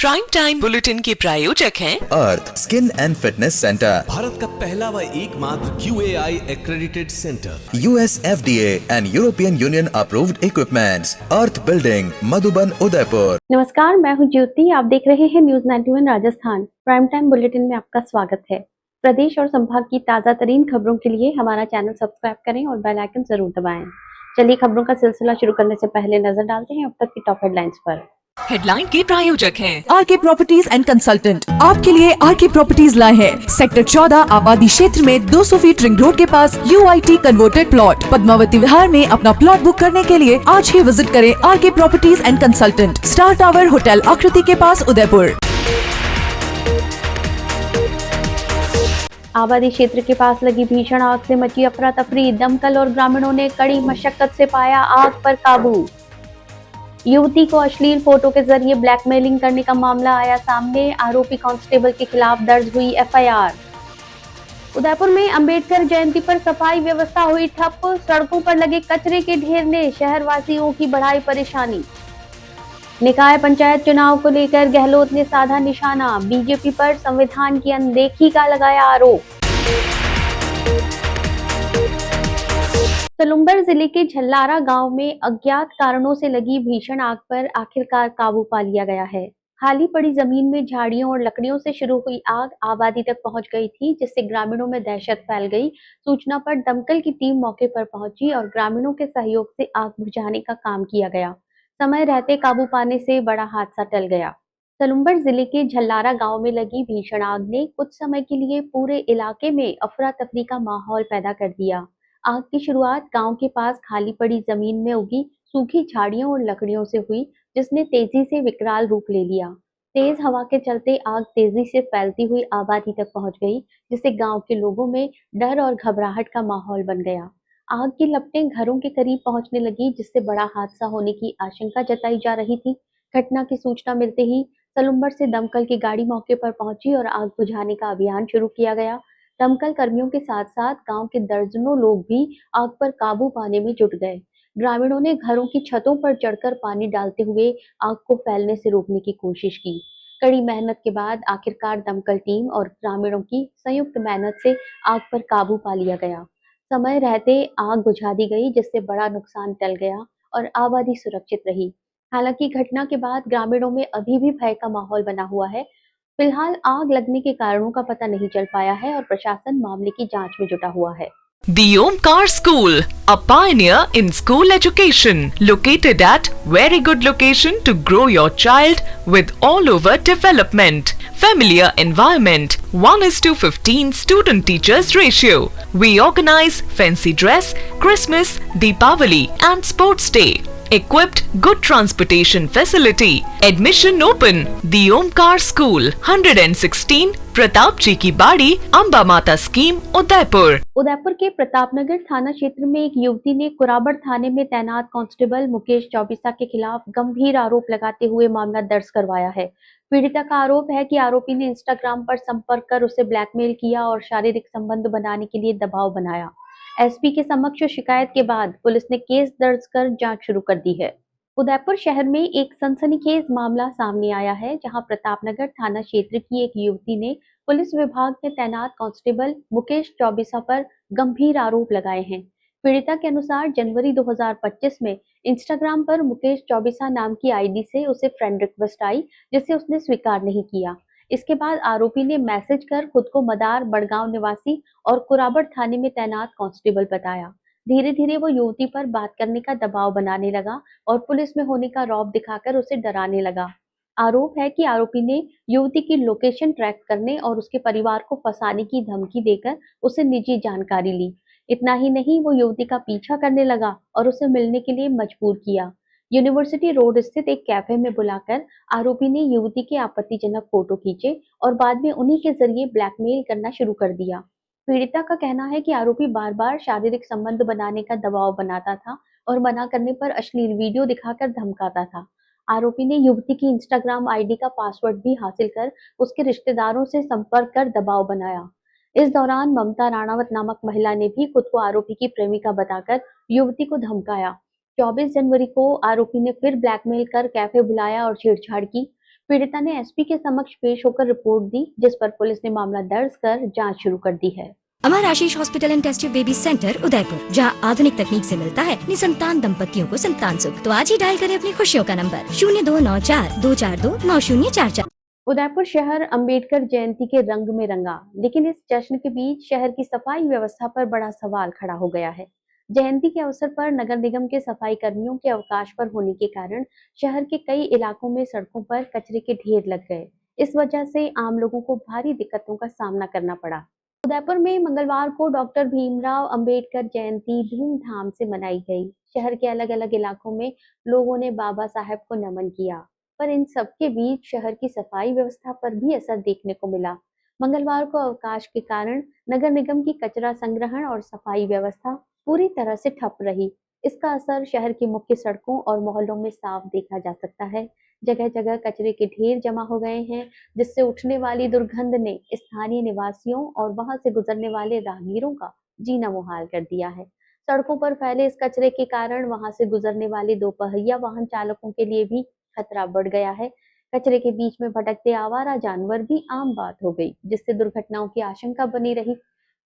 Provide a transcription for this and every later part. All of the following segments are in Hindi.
प्राइम टाइम बुलेटिन के प्रायोजक हैं Arth skin and fitness centre, Bharat का पहला व एकमात्र QAI accredited centre, US FDA and European Union approved equipments, Arth building, Madhuban, Udaipur. नमस्कार, मैं हूं ज्योति। आप देख रहे हैं news 91 Rajasthan. Prime time bulletin में आपका स्वागत है। प्रदेश और संभाग की ताजा तरीन खबरों के लिए हमारा चैनल सब्सक्राइब करें और बेल आइकन जरूर दबाएं। चलिए खबरों का सिलसिला शुरू करने से पहले नजर डालते हैं अब तक की टॉप हेडलाइंस पर। हेडलाइन के प्रायोजक हैं आरके प्रॉपर्टीज एंड कंसल्टेंट। आपके लिए आरके प्रॉपर्टीज लाए हैं सेक्टर 14 आबादी क्षेत्र में 200 फीट रिंग रोड के पास UIT converted plot. Padmavati Vihar में अपना प्लॉट बुक करने के लिए आज ही विजिट करें RK properties and consultant, star tower hotel आकृति के पास, उदयपुर। आबादी क्षेत्र के पास लगी भीषण आग से मची अफरा तफरी। दमकल और ग्रामीणों ने कड़ी मशक्कत से पाया आग पर काबू। युवती को अश्लील फोटो के जरिए ब्लैकमेलिंग करने का मामला आया सामने। आरोपी कांस्टेबल के खिलाफ दर्ज हुई FIR। उदयपुर में अंबेडकर जयंती पर सफाई व्यवस्था हुई ठप। सड़कों पर लगे कचरे के ढेर ने शहरवासियों की बढ़ाई परेशानी। निकाय पंचायत चुनाव को लेकर गहलोत ने साधा निशाना। बीजेपी पर संविधान की अनदेखी का लगाया आरोप। सलुम्बर जिले के झल्लारा गांव में अज्ञात कारणों से लगी भीषण आग पर आखिरकार काबू पा लिया गया है। खाली पड़ी जमीन में झाड़ियों और लकड़ियों से शुरू हुई आग आबादी तक पहुंच गई थी, जिससे ग्रामीणों में दहशत फैल गई। सूचना पर दमकल की टीम मौके पर पहुंची और ग्रामीणों के सहयोग से आग बुझाने का काम किया गया। समय रहते काबू पाने से बड़ा हादसा टल गया। सलुम्बर जिले के झल्लारा गांव में लगी भीषण आग ने कुछ समय के लिए पूरे इलाके में अफरा तफरी का माहौल पैदा कर दिया। आग की शुरुआत गांव के पास खाली पड़ी जमीन में उगी सूखी झाड़ियों और लकड़ियों से हुई, जिसने तेजी से विकराल रूप ले लिया। तेज हवा के चलते आग तेजी से फैलती हुई आबादी तक पहुंच गई, जिससे गांव के लोगों में डर और घबराहट का माहौल बन गया। आग की लपटें घरों के करीब पहुंचने लगी, जिससे बड़ा हादसा होने की आशंका जताई जा रही थी। घटना की सूचना मिलते ही सलुम्बर से दमकल की गाड़ी मौके पर पहुंची और आग बुझाने का अभियान शुरू किया गया। दमकल कर्मियों के साथ साथ गांव के दर्जनों लोग भी आग पर काबू पाने में जुट गए। ग्रामीणों ने घरों की छतों पर चढ़कर पानी डालते हुए आग को फैलने से रोकने की कोशिश की। कड़ी मेहनत के बाद आखिरकार दमकल टीम और ग्रामीणों की संयुक्त मेहनत से आग पर काबू पा लिया गया। समय रहते आग बुझा दी गई, जिससे बड़ा नुकसान टल गया और आबादी सुरक्षित रही। हालांकि घटना के बाद ग्रामीणों में अभी भी भय का माहौल बना हुआ है। फिलहाल आग लगने के कारणों का पता नहीं चल पाया है और प्रशासन मामले की जांच में जुटा हुआ है। The Omkar School, a pioneer in school education, located at very good location to grow your child with all over development. Familiar environment, 1:15 student teachers ratio. We organize fancy dress, Christmas, Deepavali and sports day. Equipped good transportation facility. Admission open. The Omkar School, 116 Pratap जी की बाड़ी, अम्बा माता स्कीम, उदयपुर। उदयपुर के प्रतापनगर थाना क्षेत्र में एक युवती ने कुराबड़ थाने में तैनात कांस्टेबल मुकेश चौबीसा के खिलाफ गंभीर आरोप लगाते हुए मामला दर्ज करवाया है। पीड़िता का आरोप है कि आरोपी ने इंस्टाग्राम पर संपर्क कर उसे ब्लैकमेल किया और शारीरिक संबंध बनाने के लिए दबाव बनाया। SP के समक्ष शिकायत के बाद पुलिस ने केस दर्ज कर जांच शुरू कर दी है। उदयपुर शहर में एक सनसनीखेज मामला सामने आया है, जहां प्रतापनगर थाना क्षेत्र की एक युवती ने पुलिस विभाग में तैनात कांस्टेबल मुकेश चौबीसा पर गंभीर आरोप लगाए हैं। पीड़िता के अनुसार जनवरी 2025 में इंस्टाग्राम पर मुकेश चौबीसा नाम की ID से उसे फ्रेंड रिक्वेस्ट आई, जिसे उसने स्वीकार नहीं किया। इसके बाद आरोपी ने मैसेज कर खुद को मदार बड़गांव निवासी और कुराबड़ थाने में तैनात कांस्टेबल बताया। धीरे धीरे वो युवती पर बात करने का दबाव बनाने लगा और पुलिस में होने का रौब दिखाकर उसे डराने लगा। आरोप है कि आरोपी ने युवती की लोकेशन ट्रैक करने और उसके परिवार को फंसाने की धमकी देकर उसे निजी जानकारी ली। इतना ही नहीं, वो युवती का पीछा करने लगा और उसे मिलने के लिए मजबूर किया। यूनिवर्सिटी रोड स्थित एक कैफे में बुलाकर आरोपी ने युवती के आपत्तिजनक फोटो खींचे और बाद में उन्हीं के जरिए ब्लैकमेल करना शुरू कर दिया। पीड़िता का कहना है कि आरोपी बार बार शारीरिक संबंध बनाने का दबाव बनाता था और मना करने पर अश्लील वीडियो दिखाकर धमकाता था। आरोपी ने युवती की इंस्टाग्राम ID का पासवर्ड भी हासिल कर उसके रिश्तेदारों से संपर्क कर दबाव बनाया। इस दौरान ममता राणावत नामक महिला ने भी खुद को आरोपी की प्रेमिका बताकर युवती को धमकाया। 24 जनवरी को आरोपी ने फिर ब्लैकमेल कर कैफे बुलाया और छेड़छाड़ की। पीड़िता ने एसपी के समक्ष पेश होकर रिपोर्ट दी, जिस पर पुलिस ने मामला दर्ज कर जांच शुरू कर दी है। Amar Ashish hospital and test tube baby centre Udaipur, जहां आधुनिक तकनीक से मिलता है निसंतान दंपतियों को संतान सुख। तो आज ही डायल करें अपनी खुशियों का नंबर 0294-242-9044। उदयपुर शहर अंबेडकर जयंती के रंग में रंगा, लेकिन इस जश्न के बीच शहर की सफाई व्यवस्था पर बड़ा सवाल खड़ा हो गया है। जयंती के अवसर पर नगर निगम के सफाई कर्मियों के अवकाश पर होने के कारण शहर के कई इलाकों में सड़कों पर कचरे के ढेर लग गए। इस वजह से आम लोगों को भारी दिक्कतों का सामना करना पड़ा। उदयपुर में मंगलवार को डॉक्टर भीमराव अंबेडकर जयंती धूमधाम से मनाई गई। शहर के अलग अलग इलाकों में लोगों ने बाबा साहेब को नमन किया, पर इन सबके बीच शहर की सफाई व्यवस्था पर भी असर देखने को मिला। मंगलवार को अवकाश के कारण नगर निगम की कचरा संग्रहण और सफाई व्यवस्था पूरी तरह से ठप रही। इसका असर शहर की मुख्य सड़कों और मोहल्लों में साफ देखा जा सकता है। जगह जगह कचरे के ढेर जमा हो गए हैं, जिससे उठने वाली दुर्गंध ने स्थानीय निवासियों और वहां से गुजरने वाले राहगीरों का जीना मुहाल कर दिया है। सड़कों पर फैले इस कचरे के कारण वहां से गुजरने वाले दोपहिया वाहन चालकों के लिए भी खतरा बढ़ गया है। कचरे के बीच में भटकते आवारा जानवर भी आम बात हो गई, जिससे दुर्घटनाओं की आशंका बनी रही।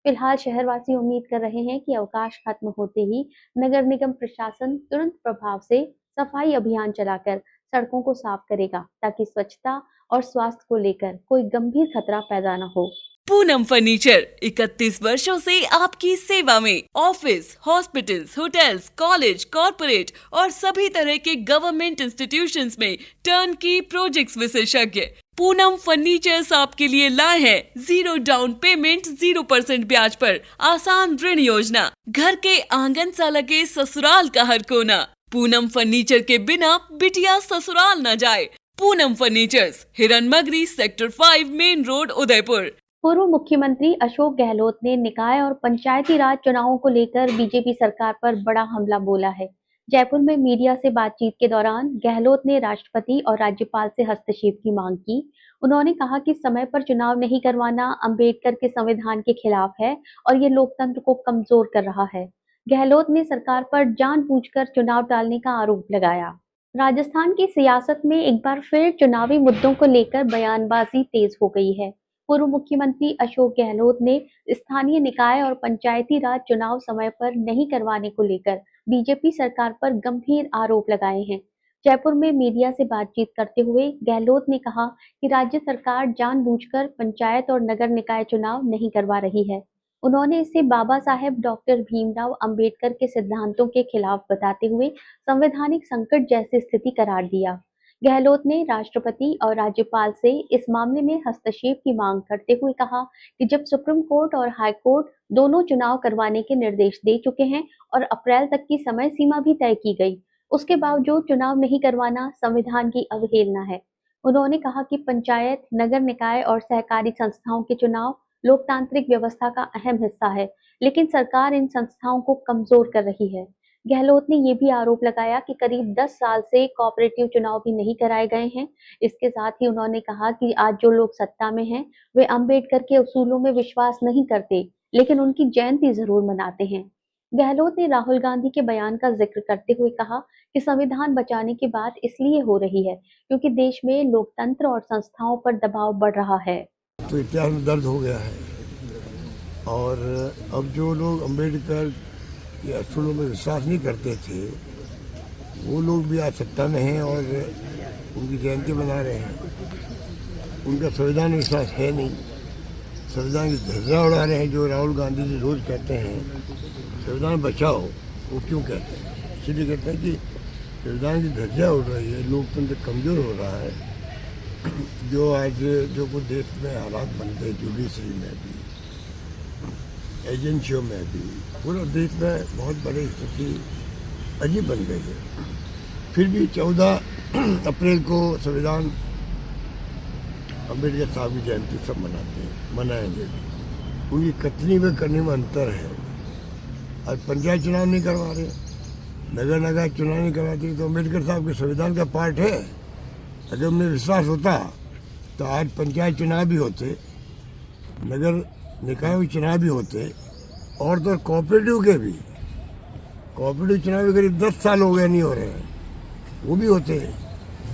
फिलहाल शहरवासी उम्मीद कर रहे हैं कि अवकाश खत्म होते ही नगर निगम प्रशासन तुरंत प्रभाव से सफाई अभियान चलाकर सड़कों को साफ करेगा, ताकि स्वच्छता और स्वास्थ्य को लेकर कोई गंभीर खतरा पैदा न हो। पूनम फर्नीचर 31 वर्षों से आपकी सेवा में। Office, hospitals, hotels, college, corporate और सभी तरह के गवर्नमेंट इंस्टीट्यूशंस में टर्नकी प्रोजेक्ट्स विशेषज्ञ पूनम फर्नीचर्स आपके लिए लाए हैं 0 डाउन पेमेंट 0% ब्याज पर आसान ऋण योजना। घर के आंगन सा लगे ससुराल का हर कोना। पूनम फर्नीचर के बिना बिटिया ससुराल न जाए। Poonam furnitures, Hiranmagri, sector 5, main road, Udaipur. पूर्व मुख्यमंत्री अशोक गहलोत ने निकाय और पंचायती राज चुनावों को लेकर बीजेपी सरकार पर बड़ा हमला बोला है। जयपुर में मीडिया से बातचीत के दौरान गहलोत ने राष्ट्रपति और राज्यपाल से हस्तक्षेप की मांग की। उन्होंने कहा कि समय पर चुनाव नहीं करवाना अंबेडकर के संविधान के खिलाफ है और ये लोकतंत्र को कमजोर कर रहा है। गहलोत ने सरकार पर जानबूझकर चुनाव टालने का आरोप लगाया। राजस्थान की सियासत में एक बार फिर चुनावी मुद्दों को लेकर बयानबाजी तेज हो गई है। पूर्व मुख्यमंत्री अशोक गहलोत ने स्थानीय निकाय और पंचायती राज चुनाव समय पर नहीं करवाने को लेकर बीजेपी सरकार पर गंभीर आरोप लगाए हैं। जयपुर में मीडिया से बातचीत करते हुए गहलोत ने कहा कि राज्य सरकार जानबूझकर पंचायत और नगर निकाय चुनाव नहीं करवा रही है। उन्होंने इसे बाबा साहेब डॉक्टर भीमराव अंबेडकर के सिद्धांतों के खिलाफ बताते हुए संवैधानिक संकट जैसी स्थिति करार दिया। गहलोत ने राष्ट्रपति और राज्यपाल से इस मामले में हस्तक्षेप की मांग करते हुए कहा कि जब सुप्रीम कोर्ट और हाई कोर्ट दोनों चुनाव करवाने के निर्देश दे चुके हैं और अप्रैल तक की समय सीमा भी तय की गई, उसके बावजूद चुनाव नहीं करवाना संविधान की अवहेलना है। उन्होंने कहा कि पंचायत, नगर निकाय और सहकारी संस्थाओं के चुनाव लोकतांत्रिक व्यवस्था का अहम हिस्सा है, लेकिन सरकार इन संस्थाओं को कमजोर कर रही है। गहलोत ने ये भी आरोप लगाया कि करीब 10 साल से कोऑपरेटिव चुनाव भी नहीं कराए गए हैं। इसके साथ ही उन्होंने कहा कि आज जो लोग सत्ता में हैं, वे अंबेडकर के उसूलों में विश्वास नहीं करते, लेकिन उनकी जयंती जरूर मनाते हैं। गहलोत ने राहुल गांधी के बयान का जिक्र करते हुए कहा कि संविधान बचाने की बात इसलिए हो रही है क्योंकि देश में लोकतंत्र और संस्थाओं पर दबाव बढ़ रहा है। तो इतिहास में दर्ज हो गया है और अब जो लोग अंबेडकर के असूलों में विश्वास नहीं करते थे, वो लोग भी आज सत्ता में हैं और उनकी जयंती मना रहे हैं। उनका संविधान में विश्वास है नहीं, संविधान की धज्जियां उड़ा रहे हैं। जो राहुल गांधी जी रोज कहते हैं संविधान बचाओ, वो क्यों कहते हैं? इसलिए कहते हैं कि संविधान की धज्जियां उड़ रही है, लोकतंत्र कमजोर हो रहा है। जो आज जो कुछ देश में हालात बनते हैं, जुडिशरी में भी, एजेंसियों में भी, पूरा देश में बहुत बड़ी स्थिति अजीब बन गई है। फिर भी 14 अप्रैल को संविधान अम्बेडकर साहब की जयंती सब मनाएंगे। उनकी कथनी में करने में अंतर है। आज पंचायत चुनाव नहीं करवा रहे, नगर निकाय चुनाव नहीं करवाते, तो अम्बेडकर साहब के संविधान का पार्ट है। अगर उन्हें विश्वास होता तो आज पंचायत चुनाव भी होते, नगर निकाय के चुनाव भी होते और तो कोऑपरेटिव के भी। कोऑपरेटिव चुनाव भी करीब 10 साल हो गए नहीं हो रहे हैं, वो भी होते।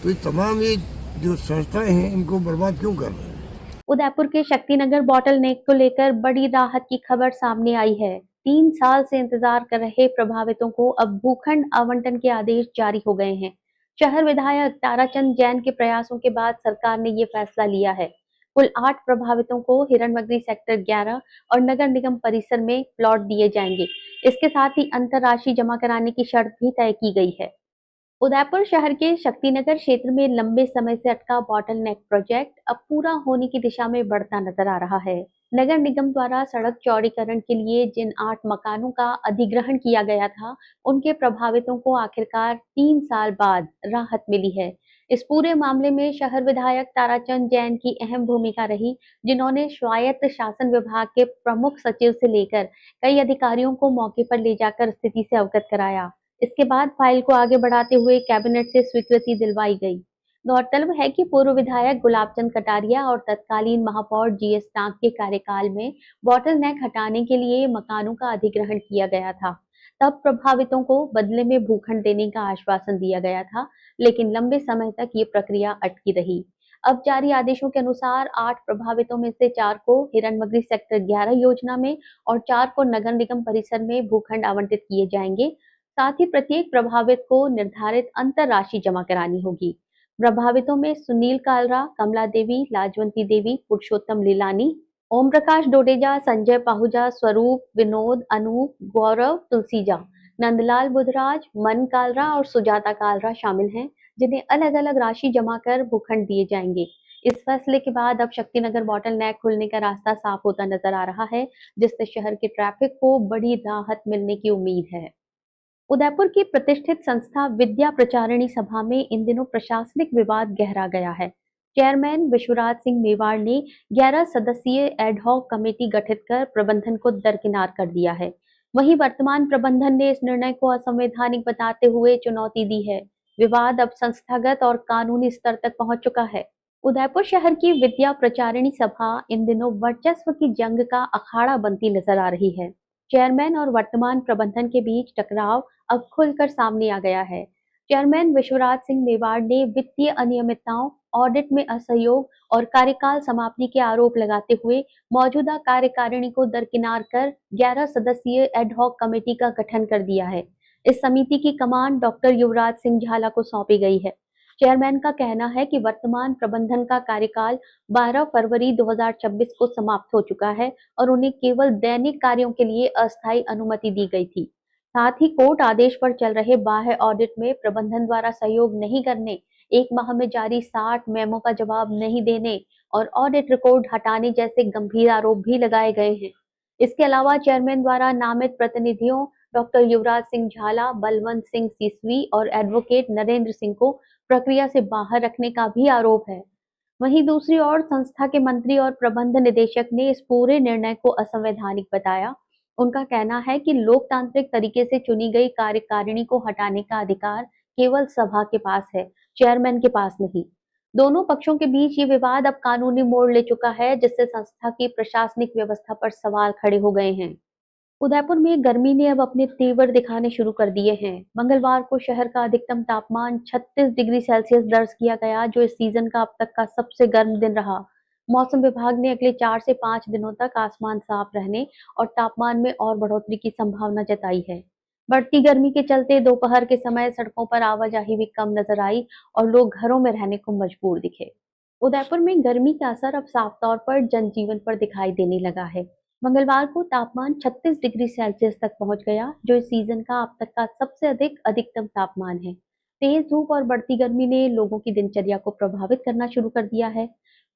तो ये तमाम ये जो संस्थाएं हैं इनको बर्बाद क्यों कर रहे हैं? उदयपुर के शक्तिनगर बॉटल नेक को लेकर बड़ी राहत की खबर सामने आई है। 3 साल से इंतजार कर रहे प्रभावितों को अब भूखंड आवंटन के आदेश जारी हो गए हैं। शहर विधायक ताराचंद जैन के प्रयासों के बाद सरकार ने ये फैसला लिया है। कुल 8 प्रभावितों को हिरणमगरी सेक्टर 11 और नगर निगम परिसर में प्लॉट दिए जाएंगे। इसके साथ ही अंतरराशि जमा कराने की शर्त भी तय की गई है। उदयपुर शहर के शक्तिनगर क्षेत्र में लंबे समय से अटका बॉटल नेक प्रोजेक्ट अब पूरा होने की दिशा में बढ़ता नजर आ रहा है। नगर निगम द्वारा सड़क चौड़ीकरण के लिए जिन 8 मकानों का अधिग्रहण किया गया था, उनके प्रभावितों को आखिरकार 3 साल बाद राहत मिली है। इस पूरे मामले में शहर विधायक ताराचंद जैन की अहम भूमिका रही, जिन्होंने स्वायत्त शासन विभाग के प्रमुख सचिव से लेकर कई अधिकारियों को मौके पर ले जाकर स्थिति से अवगत कराया। इसके बाद फाइल को आगे बढ़ाते हुए कैबिनेट से स्वीकृति दिलवाई गई। गौरतलब है कि पूर्व विधायक गुलाबचंद कटारिया और तत्कालीन महापौर जीएस टांक के कार्यकाल में बॉटल नेक हटाने के लिए मकानों का अधिग्रहण किया गया था। तब प्रभावितों को बदले में भूखंड देने का आश्वासन दिया गया था, लेकिन लंबे समय तक ये प्रक्रिया अटकी रही। अब जारी आदेशों के अनुसार 8 प्रभावितों में से 4 को हिरणमगरी सेक्टर 11 योजना में और 4 को नगर निगम परिसर में भूखंड आवंटित किए जाएंगे। साथ ही प्रत्येक प्रभावित को निर्धारित अंतर राशि जमा करानी होगी। प्रभावितों में सुनील कालरा, कमला देवी, लाजवंती देवी, पुरुषोत्तम लीलानी, ओम प्रकाश डोडेजा, संजय पाहुजा, स्वरूप, विनोद, अनूप, गौरव, तुलसीजा, नंदलाल बुधराज, मन कालरा और सुजाता कालरा शामिल हैं, जिन्हें अलग अलग राशि जमा कर भूखंड दिए जाएंगे। इस फैसले के बाद अब शक्तिनगर बॉटल नेक खुलने का रास्ता साफ होता नजर आ रहा है, जिससे शहर के ट्रैफिक को बड़ी राहत मिलने की उम्मीद है। उदयपुर की प्रतिष्ठित संस्था विद्या प्रचारिणी सभा में इन दिनों प्रशासनिक विवाद गहरा गया है। चेयरमैन विश्वराज सिंह मेवाड़ ने 11 सदस्यीय एडहॉक कमेटी गठित कर प्रबंधन को दरकिनार कर दिया है। वहीं वर्तमान प्रबंधन ने इस निर्णय को असंवैधानिक बताते हुए चुनौती दी है। विवाद अब संस्थागत और कानूनी स्तर तक पहुंच चुका है। उदयपुर शहर की विद्या प्रचारिणी सभा इन दिनों वर्चस्व की जंग का अखाड़ा बनती नजर आ रही है। चेयरमैन और वर्तमान प्रबंधन के बीच टकराव अब खुलकर सामने आ गया है। चेयरमैन विश्वराज सिंह मेवाड़ ने वित्तीय अनियमितताओं, ऑडिट में असहयोग और कार्यकाल समाप्ति के आरोप लगाते हुए मौजूदा कार्यकारिणी को दरकिनार कर 11 सदस्यीय एडहॉक कमेटी का गठन कर दिया है। इस समिति की कमान डॉक्टर युवराज सिंह झाला को सौंपी गई है। चेयरमैन का कहना है कि वर्तमान प्रबंधन का कार्यकाल 12 फरवरी 2026 को समाप्त हो चुका है और उन्हें केवल दैनिक कार्यों के लिए अस्थायी अनुमति दी गई थी। साथ ही कोर्ट आदेश पर चल रहे बाह्य ऑडिट में प्रबंधन द्वारा सहयोग नहीं करने, 1 माह में जारी 60 मेमो का जवाब नहीं देने और ऑडिट रिकॉर्ड हटाने जैसे गंभीर आरोप भी लगाए गए हैं। इसके अलावा चेयरमैन द्वारा नामित प्रतिनिधियों डॉक्टर युवराज सिंह झाला, बलवंत सिंह सीसवी और एडवोकेट नरेंद्र सिंह को प्रक्रिया से बाहर रखने का भी आरोप है। वहीं दूसरी ओर संस्था के मंत्री और प्रबंध निदेशक ने इस पूरे निर्णय को असंवैधानिक बताया। उनका कहना है कि लोकतांत्रिक तरीके से चुनी गई कार्यकारिणी को हटाने का अधिकार केवल सभा के पास है, चेयरमैन के पास नहीं। दोनों पक्षों के बीच ये विवाद अब कानूनी मोड़ ले चुका है, जिससे संस्था की प्रशासनिक व्यवस्था पर सवाल खड़े हो गए हैं। उदयपुर में गर्मी ने अब अपने तेवर दिखाने शुरू कर दिए हैं। मंगलवार को शहर का अधिकतम तापमान 36 डिग्री सेल्सियस दर्ज किया गया, जो इस सीजन का अब तक का सबसे गर्म दिन रहा। मौसम विभाग ने अगले 4 से 5 दिनों तक आसमान साफ रहने और तापमान में और बढ़ोतरी की संभावना जताई है। बढ़ती गर्मी के चलते दोपहर के समय सड़कों पर आवाजाही भी कम नजर आई और लोग घरों में रहने को मजबूर दिखे। उदयपुर में गर्मी का असर अब साफ तौर पर जनजीवन पर दिखाई देने लगा है। मंगलवार को तापमान 36 डिग्री सेल्सियस तक पहुंच गया, जो इस सीजन का अब तक का सबसे अधिक अधिकतम तापमान है। तेज धूप और बढ़ती गर्मी ने लोगों की दिनचर्या को प्रभावित करना शुरू कर दिया है।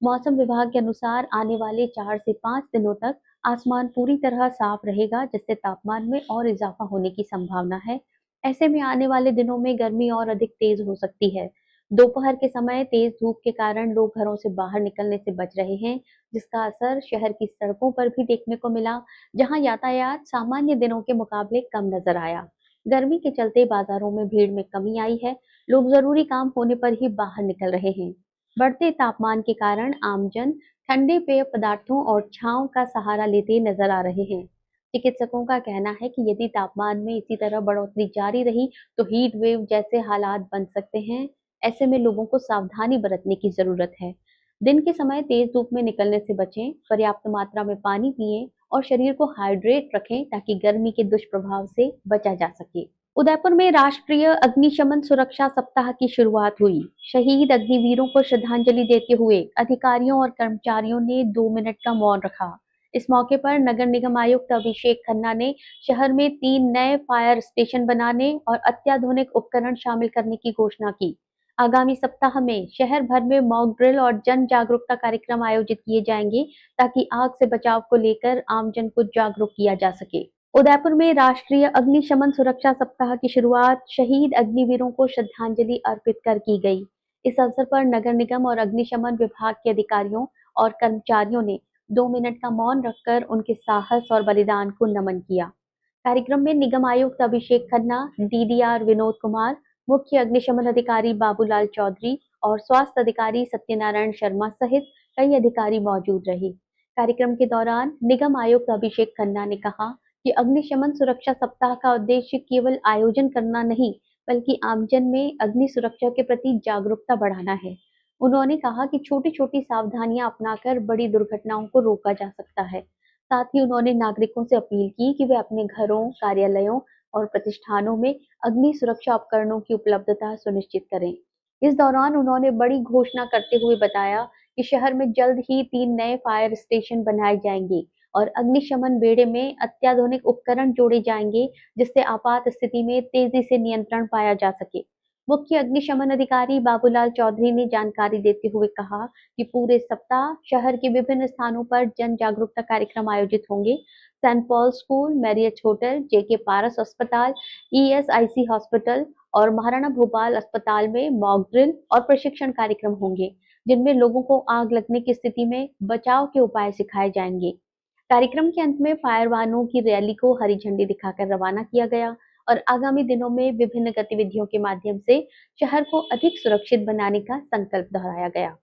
मौसम विभाग के अनुसार आने वाले 4 से 5 दिनों तक आसमान पूरी तरह साफ रहेगा, जिससे तापमान में और इजाफा होने की संभावना है। ऐसे में आने वाले दिनों में गर्मी और अधिक तेज हो सकती है। दोपहर के समय तेज धूप के कारण लोग घरों से बाहर निकलने से बच रहे हैं, जिसका असर शहर की सड़कों पर भी देखने को मिला, जहां यातायात सामान्य दिनों के मुकाबले कम नजर आया। गर्मी के चलते बाजारों में भीड़ में कमी आई है, लोग जरूरी काम होने पर ही बाहर निकल रहे हैं। बढ़ते तापमान के कारण आमजन ठंडे पेय पदार्थों और छांव का सहारा लेते नजर आ रहे हैं। चिकित्सकों का कहना है कि यदि तापमान में इसी तरह बढ़ोतरी जारी रही तो हीट वेव जैसे हालात बन सकते हैं। ऐसे में लोगों को सावधानी बरतने की जरूरत है। दिन के समय तेज धूप में निकलने से बचें, पर्याप्त मात्रा में पानी पिएं और शरीर को हाइड्रेट रखें ताकि गर्मी के दुष्प्रभाव से बचा जा सके। उदयपुर में राष्ट्रीय अग्निशमन सुरक्षा सप्ताह की शुरुआत हुई। शहीद अग्निवीरों को श्रद्धांजलि देते हुए अधिकारियों और कर्मचारियों ने 2 मिनट का मौन रखा। इस मौके पर नगर निगम आयुक्त अभिषेक खन्ना ने शहर में 3 नए फायर स्टेशन बनाने और अत्याधुनिक उपकरण शामिल करने की घोषणा की। आगामी सप्ताह में शहर भर में मॉक ड्रिल और जन जागरूकता कार्यक्रम आयोजित किए जाएंगे ताकि आग से बचाव को लेकर आमजन को जागरूक किया जा सके। उदयपुर में राष्ट्रीय अग्निशमन सुरक्षा सप्ताह की शुरुआत शहीद अग्निवीरों को श्रद्धांजलि अर्पित कर की गई। इस अवसर पर नगर निगम और अग्निशमन विभाग के अधिकारियों और कर्मचारियों ने 2 मिनट का मौन रखकर उनके साहस और बलिदान को नमन किया। कार्यक्रम में निगम आयुक्त अभिषेक खन्ना, डीडीआर विनोद कुमार, मुख्य अग्निशमन अधिकारी बाबूलाल चौधरी और स्वास्थ्य अधिकारी सत्यनारायण शर्मा सहित कई अधिकारी मौजूद रहे। कार्यक्रम के दौरान निगम आयुक्त अभिषेक खन्ना ने कहा कि अग्निशमन सुरक्षा सप्ताह का उद्देश्य केवल आयोजन करना नहीं, बल्कि आमजन में अग्नि सुरक्षा के प्रति जागरूकता बढ़ाना है। उन्होंने कहा कि छोटी छोटी सावधानियां अपनाकर बड़ी दुर्घटनाओं को रोका जा सकता है। साथ ही उन्होंने नागरिकों से अपील की कि वे अपने घरों, कार्यालयों और प्रतिष्ठानों में अग्नि सुरक्षा उपकरणों की उपलब्धता सुनिश्चित करें। इस दौरान उन्होंने बड़ी घोषणा करते हुए बताया कि शहर में जल्द ही 3 नए फायर स्टेशन बनाए जाएंगे और अग्निशमन बेड़े में अत्याधुनिक उपकरण जोड़े जाएंगे, जिससे आपात स्थिति में तेजी से नियंत्रण पाया जा सके। मुख्य अग्निशमन अधिकारी बाबूलाल चौधरी ने जानकारी देते हुए कहा कि पूरे सप्ताह शहर के विभिन्न स्थानों पर जन जागरूकता कार्यक्रम आयोजित होंगे। Saint Paul school, Marriott hotel, JK Paras अस्पताल, ईएसआईसी हॉस्पिटल और महाराणा भोपाल अस्पताल में मॉक ड्रिल और प्रशिक्षण कार्यक्रम होंगे, जिनमें लोगों को आग लगने की स्थिति में बचाव के उपाय सिखाए जाएंगे। कार्यक्रम के अंत में फायर वाहनों की रैली को हरी झंडी दिखाकर रवाना किया गया और आगामी दिनों में विभिन्न गतिविधियों के माध्यम से शहर को अधिक सुरक्षित बनाने का संकल्प दोहराया गया।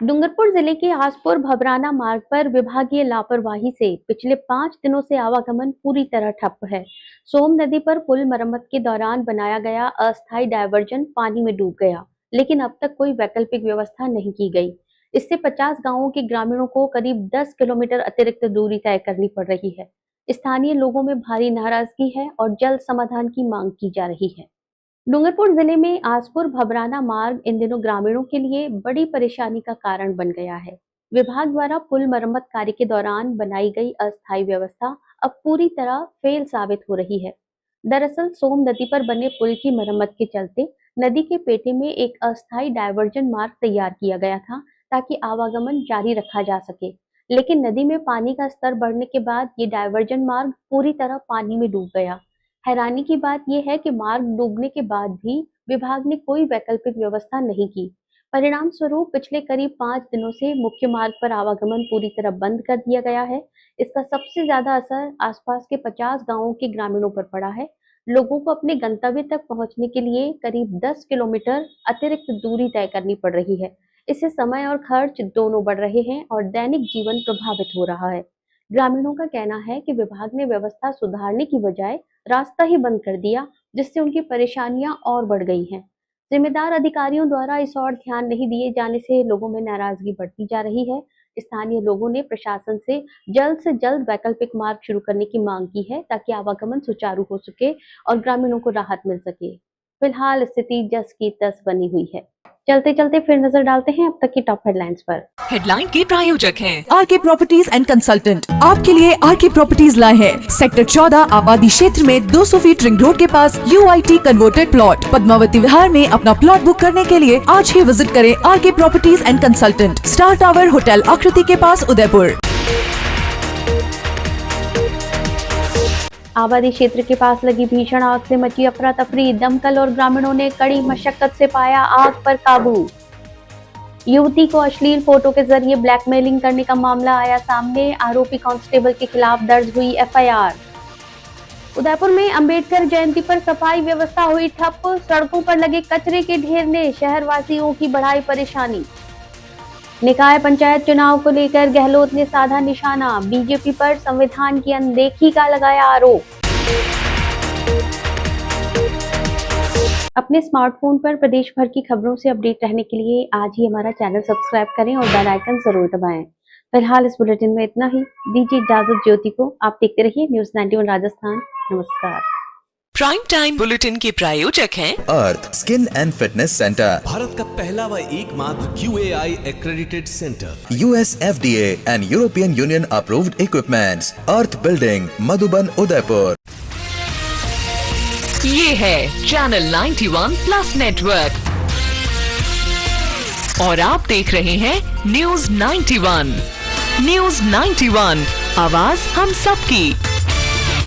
डूंगरपुर जिले के आसपुर भबराना मार्ग पर विभागीय लापरवाही से पिछले 5 दिनों से आवागमन पूरी तरह ठप है। सोम नदी पर पुल मरम्मत के दौरान बनाया गया अस्थायी डायवर्जन पानी में डूब गया, लेकिन अब तक कोई वैकल्पिक व्यवस्था नहीं की गई। इससे 50 गांवों के ग्रामीणों को करीब 10 किलोमीटर अतिरिक्त दूरी तय करनी पड़ रही है। स्थानीय लोगों में भारी नाराजगी है और जल्द समाधान की मांग की जा रही है। डूंगरपुर जिले में आसपुर भबराना मार्ग इन दिनों ग्रामीणों के लिए बड़ी परेशानी का कारण बन गया है। विभाग द्वारा पुल मरम्मत कार्य के दौरान बनाई गई अस्थायी व्यवस्था अब पूरी तरह फेल साबित हो रही है। दरअसल सोम नदी पर बने पुल की मरम्मत के चलते नदी के पेटे में एक अस्थायी डायवर्जन मार्ग तैयार किया गया था ताकि आवागमन जारी रखा जा सके, लेकिन नदी में पानी का स्तर बढ़ने के बाद ये डायवर्जन मार्ग पूरी तरह पानी में डूब गया। हैरानी की बात यह है कि मार्ग डूबने के बाद भी विभाग ने कोई वैकल्पिक व्यवस्था नहीं की। परिणाम स्वरूप पिछले करीब 5 दिनों से मुख्य मार्ग पर आवागमन पूरी तरह बंद कर दिया गया है। इसका सबसे ज्यादा असर आसपास के 50 गांवों के ग्रामीणों पर पड़ा है। लोगों को अपने गंतव्य तक पहुंचने के लिए करीब 10 किलोमीटर अतिरिक्त दूरी तय करनी पड़ रही है। इससे समय और खर्च दोनों बढ़ रहे हैं और दैनिक जीवन प्रभावित हो रहा है। ग्रामीणों का कहना है कि विभाग ने व्यवस्था सुधारने की बजाय रास्ता ही बंद कर दिया, जिससे उनकी परेशानियां और बढ़ गई हैं। जिम्मेदार अधिकारियों द्वारा इस ओर ध्यान नहीं दिए जाने से लोगों में नाराजगी बढ़ती जा रही है। स्थानीय लोगों ने प्रशासन से जल्द वैकल्पिक मार्ग शुरू करने की मांग की है ताकि आवागमन सुचारू हो सके और ग्रामीणों को राहत मिल सके। फिलहाल स्थिति जस की तस बनी हुई है। चलते चलते फिर नजर डालते हैं अब तक की टॉप हेडलाइंस पर। हेडलाइन के प्रायोजक हैं आरके प्रॉपर्टीज एंड कंसल्टेंट। आपके लिए आरके प्रॉपर्टीज लाए हैं सेक्टर 14 आबादी क्षेत्र में 200 फीट रिंग रोड के पास UIT converted plot. Padmavati Vihar में अपना प्लॉट बुक करने के लिए आज ही विजिट करें RK properties and consultant, star tower hotel आकृति के पास, उदयपुर। आबादी क्षेत्र के पास लगी भीषण आग से मची अफरा तफरी। दमकल और ग्रामीणों ने कड़ी मशक्कत से पाया आग पर काबू। युवती को अश्लील फोटो के जरिए ब्लैकमेलिंग करने का मामला आया सामने। आरोपी कांस्टेबल के खिलाफ दर्ज हुई एफआईआर। उदयपुर में अंबेडकर जयंती पर सफाई व्यवस्था हुई ठप। सड़कों पर लगे कचरे के ढेर ने शहरवासियों की बढ़ाई परेशानी। निकाय पंचायत चुनाव को लेकर गहलोत ने साधा निशाना। बीजेपी पर संविधान की अनदेखी का लगाया आरोप। अपने स्मार्टफोन पर प्रदेश भर की खबरों से अपडेट रहने के लिए आज ही हमारा चैनल सब्सक्राइब करें और बेल आइकन जरूर दबाएं। फिलहाल इस बुलेटिन में इतना ही। दीजिए इजाजत ज्योति को। आप देखते रहिए न्यूज़ 91 राजस्थान। नमस्कार। प्राइम टाइम बुलेटिन के प्रायोजक हैं Arth skin and fitness centre, Bharat का पहला व एकमात्र QAI accredited center, US FDA and European Union approved equipments, earth building, Madhuban, Udaipur. ये है चैनल 91 प्लस नेटवर्क और आप देख रहे हैं न्यूज़ 91। न्यूज़ 91, आवाज हम सबकी।